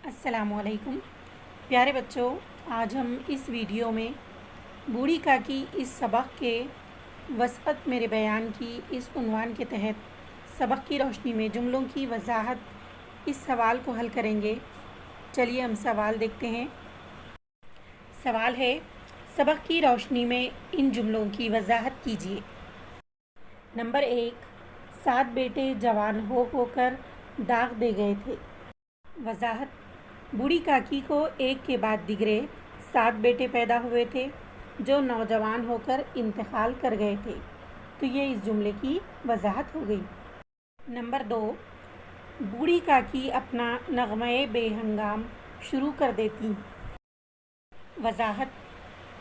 अस्सलामु अलैकुम प्यारे बच्चों, आज हम इस वीडियो में बूढ़ी काकी इस सबक के वसअत मेरे बयान की इस उन्वान के तहत सबक की रोशनी में जुमलों की वजाहत इस सवाल को हल करेंगे। चलिए हम सवाल देखते हैं। सवाल है, सबक की रोशनी में इन जुमलों की वजाहत कीजिए। नंबर 1, 7 बेटे जवान होकर दाग दे गए थे। वजाहत, बूढ़ी काकी को एक के बाद दिगरे 7 बेटे पैदा हुए थे जो नौजवान होकर इंतकाल कर गए थे। तो ये इस जुमले की वजाहत हो गई। नंबर 2, बूढ़ी काकी अपना नगमे बेहंगाम शुरू कर देती। वजाहत,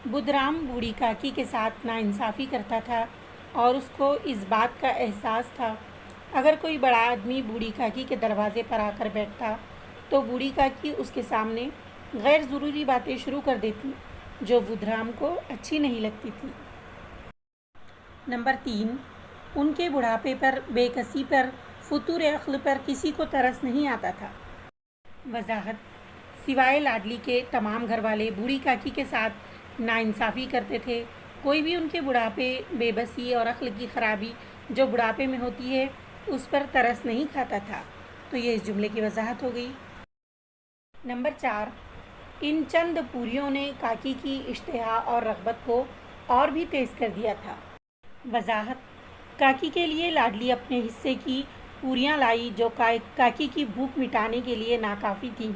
बुधराम बूढ़ी काकी के साथ नाइंसाफ़ी करता था और उसको इस बात का एहसास था अगर कोई बड़ा आदमी बूढ़ी काकी के दरवाजे पर आकर बैठता तो बूढ़ी काकी उसके सामने गैर ज़रूरी बातें शुरू कर देती जो बुधराम को अच्छी नहीं लगती थी। नंबर 3, उनके बुढ़ापे पर, बेकसी पर, फुतूर अक्ल पर किसी को तरस नहीं आता था। वजाहत, सिवाय लाडली के तमाम घर वाले बूढ़ी काकी के साथ नाइंसाफ़ी करते थे। कोई भी उनके बुढ़ापे, बेबसी और अक्ल की ख़राबी जो बुढ़ापे में होती है उस पर तरस नहीं खाता था। तो ये इस जुमले की वजाहत हो गई। नंबर 4, इन चंद पूरियों ने काकी की इश्तिहा और रग़बत को और भी तेज़ कर दिया था। वजाहत, काकी के लिए लाडली अपने हिस्से की पूरियां लाई जो काकी की भूख मिटाने के लिए नाकाफ़ी थीं।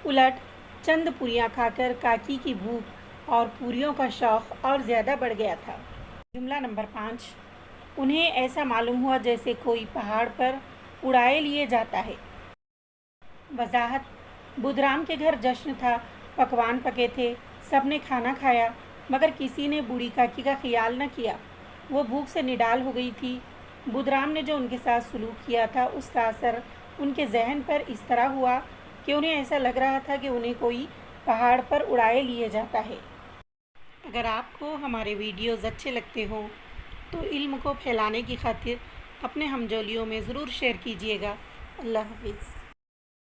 उलट चंद पूरियां खाकर काकी की भूख और पूरियों का शौक़ और ज़्यादा बढ़ गया था। जुमला नंबर 5, उन्हें ऐसा मालूम हुआ जैसे कोई पहाड़ पर उड़ाए लिए जाता है। वजाहत, बुधराम के घर जश्न था, पकवान पके थे, सब ने खाना खाया मगर किसी ने बूढ़ी काकी का ख्याल न किया। वो भूख से निडाल हो गई थी। बुधराम ने जो उनके साथ सलूक किया था उसका असर उनके जहन पर इस तरह हुआ कि उन्हें ऐसा लग रहा था कि उन्हें कोई पहाड़ पर उड़ाए लिए जाता है। अगर आपको हमारे वीडियोज़ अच्छे लगते हो तो इल्म को फैलाने की खातिर अपने हमजोलियों में ज़रूर शेयर कीजिएगा। अल्लाह हाफ़िज़।